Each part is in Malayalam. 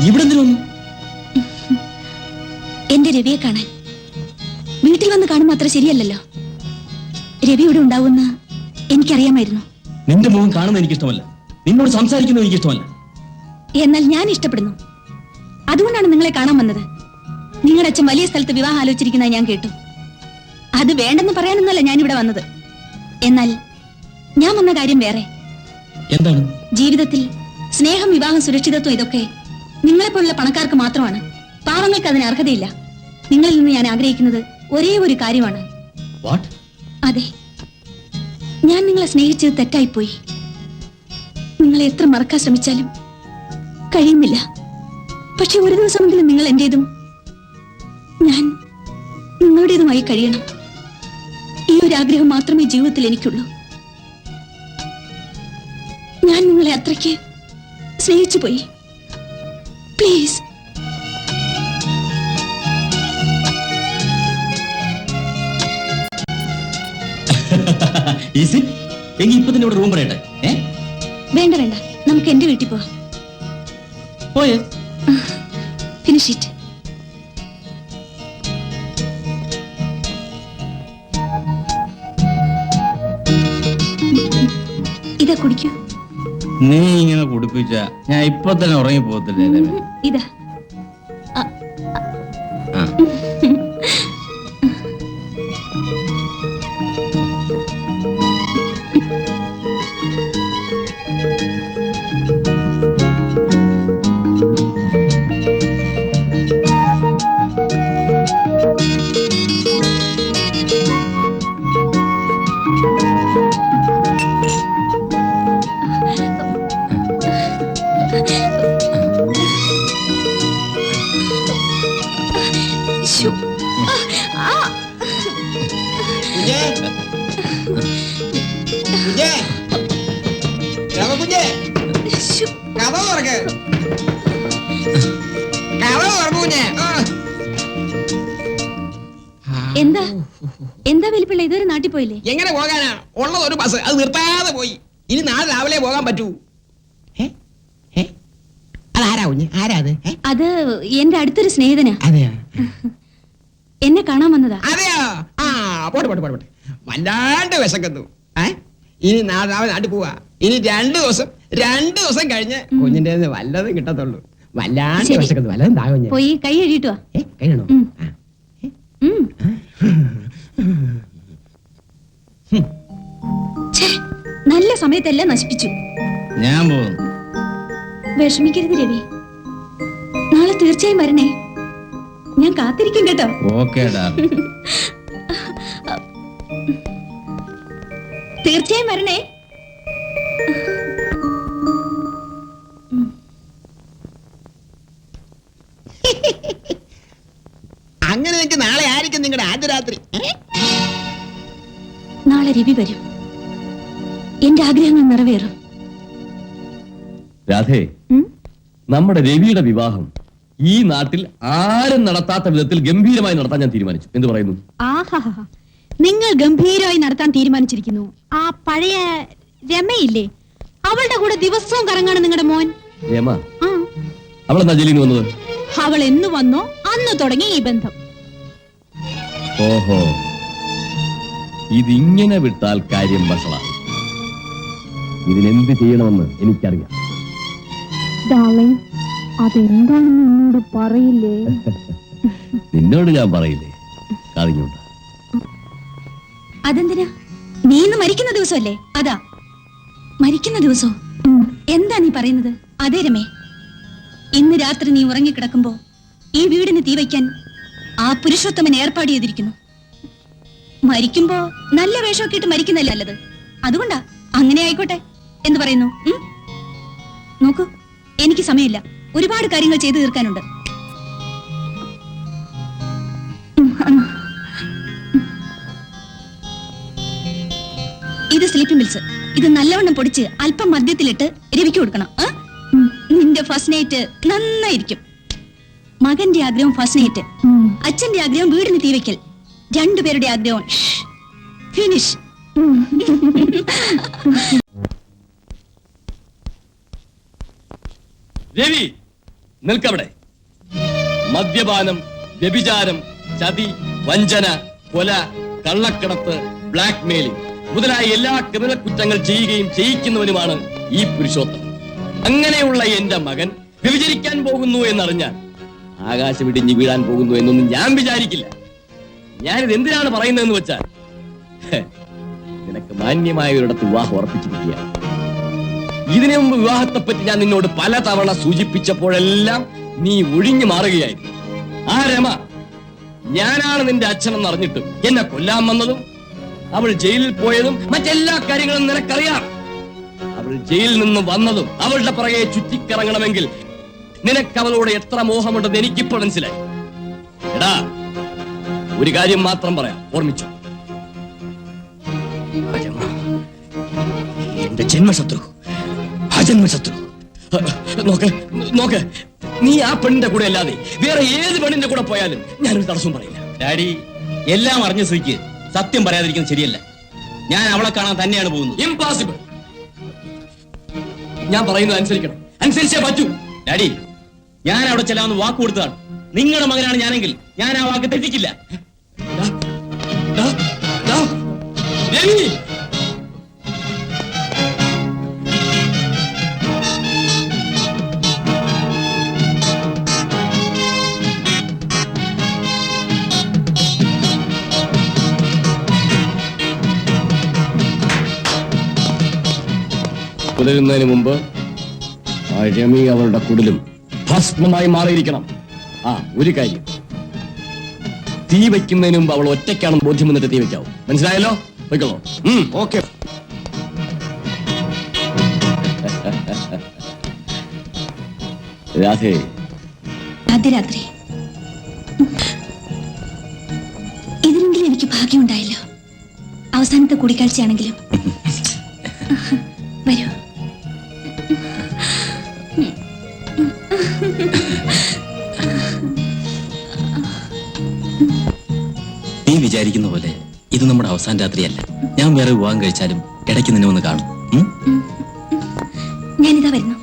ഇവിടെ എന്തിനു വന്നു? എന്റെ രവിയെ കാണാൻ. വീട്ടിൽ വന്ന് കാണുമ്പോൾ അത്ര ശരിയല്ലല്ലോ. രവി ഇവിടെ ഉണ്ടാവുമെന്ന് എനിക്കറിയാമായിരുന്നു. നിന്റെ മുഖം കാണുന്നത് എനിക്കിഷ്ടമല്ല, നിന്നോട് സംസാരിക്കുന്നത് എനിക്കിഷ്ടമല്ല. എന്നാൽ ഞാൻ ഇഷ്ടപ്പെടുന്നു. അതുകൊണ്ടാണ് നിങ്ങളെ കാണാൻ വന്നത്. നിങ്ങളുടെ അച്ഛൻ വലിയ സ്ഥലത്ത് വിവാഹം ആലോചിച്ചിരിക്കുന്നത് ഞാൻ കേട്ടു. അത് വേണ്ടെന്ന് പറയാനൊന്നല്ല ഞാനിവിടെ വന്നത്. എന്നാൽ ഞാൻ വന്ന കാര്യം വേറെ. എന്താണ്? ജീവിതത്തിൽ സ്നേഹം, വിവാഹം, സുരക്ഷിതത്വം ഇതൊക്കെ നിങ്ങളെപ്പോലുള്ള പണക്കാർക്ക് മാത്രമാണ്. പാവങ്ങൾക്ക് അതിന് അർഹതയില്ല. നിങ്ങളിൽ നിന്ന് ഞാൻ ആഗ്രഹിക്കുന്നത് ഒരേ ഒരു കാര്യമാണ്. അതെ, ഞാൻ നിങ്ങളെ സ്നേഹിച്ചത് തെറ്റായിപ്പോയി. നിങ്ങളെ എത്ര മറക്കാൻ ശ്രമിച്ചാലും കഴിയുന്നില്ല. പക്ഷെ ഒരു ദിവസമെങ്കിലും നിങ്ങൾ എന്റേതും ഞാൻ നിങ്ങളുടേതുമായി കഴിയണം. ഈ ഒരു ആഗ്രഹം മാത്രമേ ജീവിതത്തിൽ എനിക്കുള്ളൂ. ഞാൻ നിങ്ങളെ അത്രയ്ക്ക് സ്നേഹിച്ചു പോയി. പ്ലീസ്. എങ്കിൽ ഇപ്പൊ തന്നെ ഇവിടെ റൂം പറയട്ടെ? വേണ്ട വേണ്ട, നമുക്ക് എന്റെ വീട്ടിൽ പോവാം. Finish it. ഇതാ കുടിക്കൂ. നീ ഇങ്ങനെ കുടിപ്പിച്ച ഞാൻ ഇപ്പൊ തന്നെ ഉറങ്ങി പോകത്തില്ലേ? ഇതാ. എന്താ എന്താ വലിപ്പിള്ള? ഇതുവരെ നാട്ടിൽ പോയില്ലേ? എങ്ങനെ പോകാനാ? ഉള്ളത് ഒരു ബസ്, അത് നിർത്താതെ പോയി. ഇനി നാളെ രാവിലെ പോകാൻ പറ്റൂ. അത് എന്റെ അടുത്തൊരു സ്നേഹിതനാ. എന്നെ കാണാൻ വന്നതാ. അതെയോ? ആ, പോട്ടെ പോട്ടെ പോട്ടെ. വല്ലാണ്ട് വിശക്കുന്നു. ഇനി നാളെ രാവിലെ നാട്ടിൽ പോവാ. ഇനി 2 ദിവസം കഴിഞ്ഞ് കുഞ്ഞിന്റെ വല്ലതും കിട്ടത്തുള്ളൂ. വല്ലാണ്ട് വിശക്കുന്നു. വല്ലതും താകും. പോയി കൈ കഴുകിട്ട് വാ. കഴിയണോ? നല്ല സമയത്തെല്ലാം നശിപ്പിച്ചു. ഞാൻ പോകും. വിഷമിക്കരുത് രവി, നാളെ തീർച്ചയായും വരണേ. ഞാൻ കാത്തിരിക്കും കേട്ടോ. തീർച്ചയായും വരണേ. അങ്ങനെ എനിക്ക് നാളെ ആയിരിക്കും നിങ്ങളുടെ ആദ്യ രാത്രി. നാളെ രവി വരും. എന്റെ ആഗ്രഹങ്ങൾ നിറവേറും. രാധേ, നമ്മുടെ രവിയുടെ വിവാഹം ഈ നാട്ടിൽ ആരും നടത്താത്ത വിധത്തിൽ ഗംഭീരമായി നടത്താൻ ഞാൻ തീരുമാനിച്ചു. എന്ത് പറയുന്നു? ആഹാ, നിങ്ങൾ ഗംഭീരമായി നടത്താൻ തീരുമാനിച്ചിരിക്കുന്നു. ആ പഴയ രമയില്ലേ, അവളുടെ കൂടെ ദിവസവും കറങ്ങാണ് നിങ്ങളുടെ മോൻ. രമ? അവളെന്താ ജയിലിന് വന്നത്? അവൾ എന്ന് വന്നോ അന്ന് തുടങ്ങി ഈ ബന്ധം. ഓഹോ, ഇതിങ്ങനെ വിട്ടാൽ കാര്യം വഷളാണ്. ഇതിനെന്ത് ചെയ്യണമെന്ന് എനിക്കറിയാം. അതെന്താണെന്ന് എന്നോട് പറയില്ലേ? നിന്നോട് ഞാൻ പറയില്ലേ? കാതിഞ്ഞോണ്ട്. അതെന്തിനാ? നീ ഇന്ന് മരിക്കുന്ന ദിവസമല്ലേ? അതാ മരിക്കുന്ന ദിവസം. എന്താ നീ പറയുന്നത്? അതേ രമേ, ഇന്ന് രാത്രി നീ ഉറങ്ങിക്കിടക്കുമ്പോ ഈ വീടിന് തീ വയ്ക്കാൻ ആ പുരുഷോത്തമൻ ഏർപ്പാട് ചെയ്തിരിക്കുന്നു. മരിക്കുമ്പോ നല്ല വേഷമൊക്കെ ഇട്ട് മരിക്കുന്നല്ലേ നല്ലത്. അതുകൊണ്ടാ അങ്ങനെ ആയിക്കോട്ടെ എന്ന് പറയുന്നു. നോക്കൂ, എനിക്ക് സമയമില്ല. ഒരുപാട് കാര്യങ്ങൾ ചെയ്തു തീർക്കാനുണ്ട്. ഇത് സ്ലീപ്പിംഗ് പിൽസ്. ഇത് നല്ലവണ്ണം പൊടിച്ച് അല്പം മദ്യത്തിലിട്ട് രവിക്ക് കൊടുക്കണം. നിന്റെ ഫസ്റ്റ് നൈറ്റ് നന്നായിരിക്കും. മകന്റെ ആഗ്രഹം ഫസ്റ്റ് നൈറ്റ്, അച്ഛന്റെ ആഗ്രഹം വീടിന് തീവയ്ക്കൽ, രണ്ടുപേരുടെ ആഗ്രഹം ഫിനിഷ്. രവി, നിൽക്കവിടെ. മദ്യപാനം, വ്യഭിചാരം, ചതി, വഞ്ചന, കൊല, കള്ളക്കടത്ത്, ബ്ലാക്ക് മെയിലിംഗ് മുതലായ എല്ലാ ക്രിമിനൽ കുറ്റങ്ങൾ ചെയ്യുകയും ചെയ്യിക്കുന്നവനുമാണ് ഈ പുരുഷോത്തമൻ. അങ്ങനെയുള്ള എന്റെ മകൻ വ്യഭിചരിക്കാൻ പോകുന്നു എന്നറിഞ്ഞാൽ ആകാശം ഇടിഞ്ഞ് വീഴാൻ പോകുന്നു എന്നൊന്നും ഞാൻ വിചാരിക്കില്ല. ഞാനിത് എന്തിനാണ് പറയുന്നതെന്ന് വെച്ചാൽ, നിനക്ക് മാന്യമായ ഒരിടത്ത് വിവാഹം ഉറപ്പിച്ചിരിക്കുകയാണ്. ഇതിനു മുമ്പ് വിവാഹത്തെപ്പറ്റി ഞാൻ നിന്നോട് പലതവണ സൂചിപ്പിച്ചപ്പോഴെല്ലാം നീ ഒഴിഞ്ഞു മാറുകയായിരുന്നു. ആ രമ ഞാനാണ് നിന്റെ അച്ഛനെന്ന് അറിഞ്ഞിട്ടും എന്നെ കൊല്ലാൻ വന്നതും അവൾ ജയിലിൽ പോയതും മറ്റെല്ലാ കാര്യങ്ങളും നിനക്കറിയാം. അവൾ ജയിലിൽ നിന്ന് വന്നതും അവളുടെ പുറകെ ചുറ്റിക്കറങ്ങണമെങ്കിൽ നിനക്ക് അവളോട് എത്ര മോഹമുണ്ടെന്ന് എനിക്കിപ്പോൾ മനസ്സിലായി. എടാ, ഒരു കാര്യം മാത്രം പറയാം, ഓർമ്മിച്ചു. എന്റെ ജന്മശത്രു, അജന്മശത്രു. നോക്ക് നോക്ക്, നീ ആ പെണ്ണിന്റെ കൂടെ അല്ലാതെ വേറെ ഏത് പെണ്ണിന്റെ കൂടെ പോയാലും ഞാനൊരു തടസ്സവും പറയില്ല. ഡാഡി, എല്ലാം അറിഞ്ഞ സ്ഥിതിക്ക് സത്യം പറയാതിരിക്കുന്നത് ശരിയല്ല. ഞാൻ അവളെ കാണാൻ തന്നെയാണ് പോകുന്നത്. ഇംപോസിബിൾ. ഞാൻ പറയുന്നത് അനുസരിക്കണം, അനുസരിച്ചേ പറ്റൂ. ഡാഡി, ഞാൻ അവിടെ ചെല്ലാമെന്ന് വാക്ക് കൊടുത്തതാണ്. നിങ്ങളുടെ മകനാണ് ഞാനെങ്കിൽ ഞാൻ ആ വാക്ക് തെറ്റിക്കില്ല. രവി, പുലരുന്നതിന് മുമ്പ് ആ രമി അവളുടെ കുടിലും ഭസ്മമായി മാറിയിരിക്കണം. ആ ഒരു കാര്യം, തീ വയ്ക്കുന്നതിന് മുമ്പ് അവൾ ഒറ്റയ്ക്കാണെന്ന് ബോധ്യം വന്നിട്ട് തീ വയ്ക്കാവൂ. മനസ്സിലായല്ലോ? വയ്ക്കണോ? ഓക്കെ. രാധേ, രാത്രി ഇതിനെങ്കിലും എനിക്ക് ഭാഗ്യമുണ്ടായല്ലോ. അവസാനത്തെ കൂടിക്കാഴ്ചയാണെങ്കിലും. വരൂ. നീ വിചാരിക്കുന്ന പോലെ ഇത് നമ്മുടെ അവസാന രാത്രിയല്ല. ഞാൻ വേറെ വിവാഹം കഴിച്ചാലും ഇടയ്ക്ക് നിന്നെ ഒന്ന് കാണും. ഞാനിതാ വരുന്നു.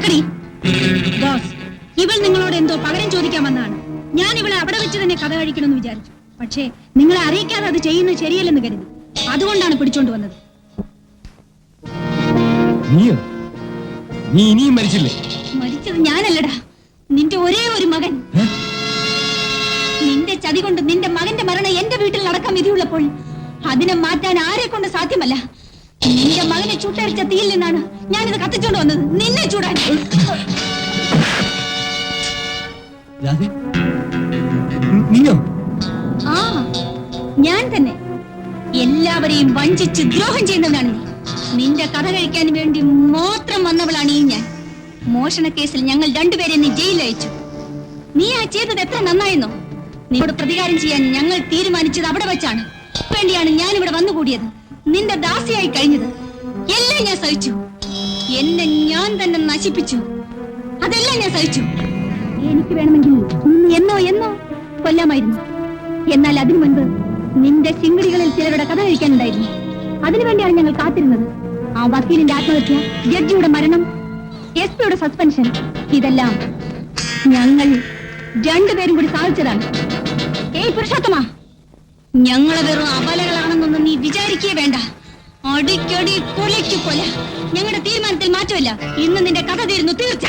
തുറക്കടി. ബോസ്, ഇവൾ നിങ്ങളോട് എന്തോ പകരം ചോദിക്കാൻ വന്നതാണ്. ഞാൻ ഇവളെ അവിടെ വെച്ച് തന്നെ കഥ കഴിക്കണമെന്ന് വിചാരിച്ചു. പക്ഷേ നിങ്ങളെ അറിയിക്കാതെ അത് ചെയ്യുന്നത് ശരിയല്ലെന്ന് കരുതി. അതുകൊണ്ടാണ് പിടിച്ചോണ്ട് വന്നത്. നീ ഇനിയും മരിച്ചില്ലേ? മരിച്ചത് ഞാനല്ലടാ, നിന്റെ ഒരേ ഒരു മകൻ. നിന്റെ ചതി കൊണ്ട് നിന്റെ മകന്റെ മരണം എന്റെ വീട്ടിൽ നടക്കാൻ വിധിയുള്ളപ്പോൾ അതിനെ മാറ്റാൻ ആരെ കൊണ്ട് സാധ്യമല്ല. നിന്റെ മകനെ ചുട്ടരിച്ച തീയിൽ നിന്നാണ് ഞാനിത് കത്തിച്ചോണ്ട് വന്നത്, നിന്നെ ചൂടാൻ. ആ, ഞാൻ തന്നെ. എല്ലാവരെയും വഞ്ചിച്ച് ദ്രോഹം ചെയ്യുന്നവനാണ് നീ. നിന്റെ കഥ കഴിക്കാൻ വേണ്ടി മാത്രം വന്നവളാണ് ഈ ഞാൻ. മോഷണ കേസിൽ ഞങ്ങൾ രണ്ടുപേരെ നീ ജയിലിൽ അയച്ചു. നീ ആ ചെയ്തത് എത്ര നന്നായിരുന്നോ? നിന്നോട് പ്രതികാരം ചെയ്യാൻ ഞങ്ങൾ തീരുമാനിച്ചത് അവിടെ വെച്ചാണ്. വേണ്ടിയാണ് ഞാൻ ഇവിടെ വന്നുകൂടിയത്, നിന്റെ ദാസിയായി കഴിഞ്ഞത്. എല്ലാം ഞാൻ സഹിച്ചു. എന്നെ ഞാൻ തന്നെ നശിപ്പിച്ചു. അതെല്ലാം ഞാൻ സഹിച്ചു. എനിക്ക് വേണമെങ്കിൽ എന്നോ കൊല്ലാമായിരുന്നു. എന്നാൽ അതിനു മുൻപ് നിന്റെ ചിങ്കിടികളിൽ ചിലരുടെ കഥ കഴിക്കാനുണ്ടായിരുന്നു. അതിനുവേണ്ടിയാണ് ഞങ്ങൾ കാത്തിരുന്നത്. ആ വക്കീലിന്റെ ആത്മഹത്യ, ജഡ്ജിയുടെ മരണം, SP-യുടെ സസ്പെൻഷൻ, ഇതെല്ലാം ഞങ്ങൾ രണ്ടുപേരും കൂടി സാധിച്ചതാണ്. ഏയ് പുരുഷോത്തമ, ഞങ്ങളെ വെറും അബലകളാണെന്നൊന്നും നീ വിചാരിക്കേ വേണ്ട. അടിക്കടി കൊലയ്ക്ക് കൊല. ഞങ്ങളുടെ തീരുമാനത്തിൽ മാറ്റമില്ല. ഇന്ന് നിന്റെ കഥ തീരുന്നു, തീർച്ച.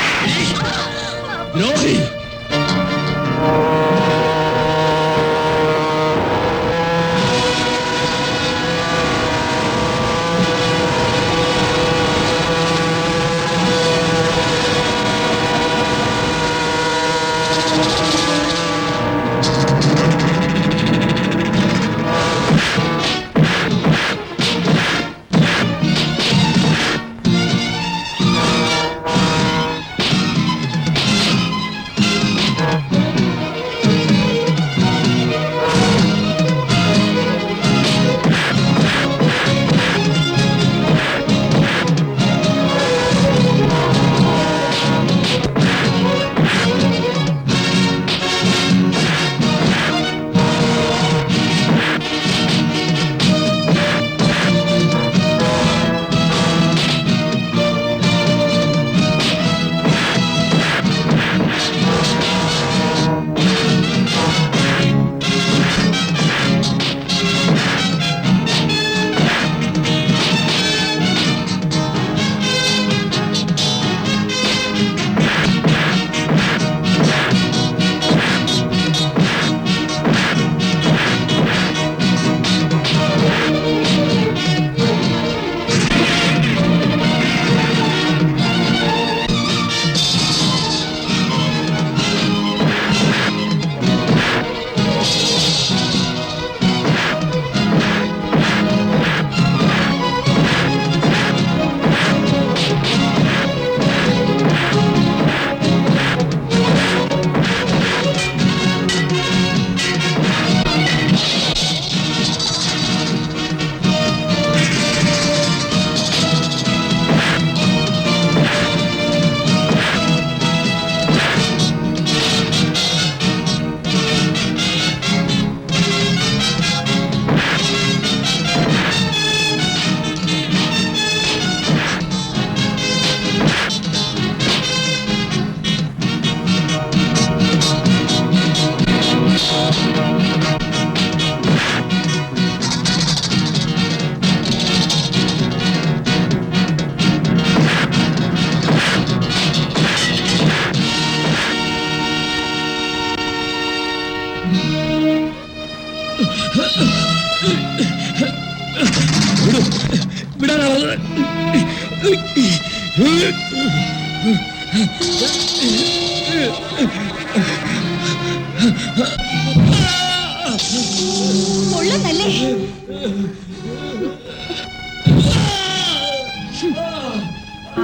കൊള്ളുന്നല്ലേ?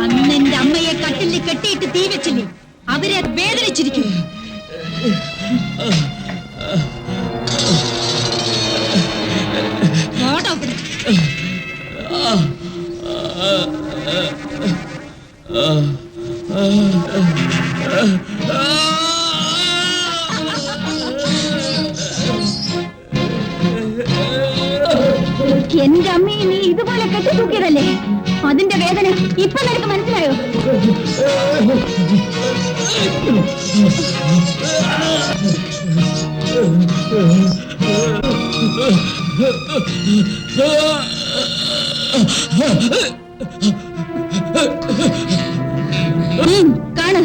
അന്ന് എന്റെ അമ്മയെ കട്ടിലിൽ കെട്ടിയിട്ട് തീ വെച്ചില്ലേ, അവരെ വേദനിച്ചിരിക്കും. എന്റെ അമ്മയെ നീ ഇതുപോലെ കെട്ടി തൂക്കിയതല്ലേ? അതിന്റെ വേദന ഇപ്പൊ നിനക്ക് മനസ്സിലായോ? കാണ്.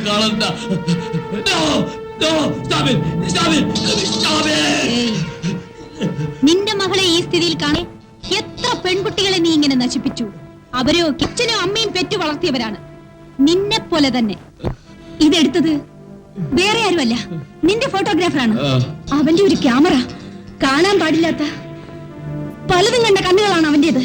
കാണണ്ട. No! Stop it! ഏയ്, നിന്റെ മകളെ ഈ സ്ഥിതിയിൽ കാണേ എത്ര പെൺകുട്ടികളെ നീ ഇങ്ങനെ നശിപ്പിച്ചു. അവരോ അച്ഛനും അമ്മയും പെറ്റു വളർത്തിയവരാണ്, നിന്നെ പോലെ തന്നെ. ഇതെടുത്തത് വേറെ ആരുമല്ല, നിന്റെ ഫോട്ടോഗ്രാഫറാണ്. അവന്റെ ഒരു ക്യാമറ, കാണാൻ പാടില്ലാത്ത പലതും കണ്ട കണ്ണുകളാണ് അവന്റേത്.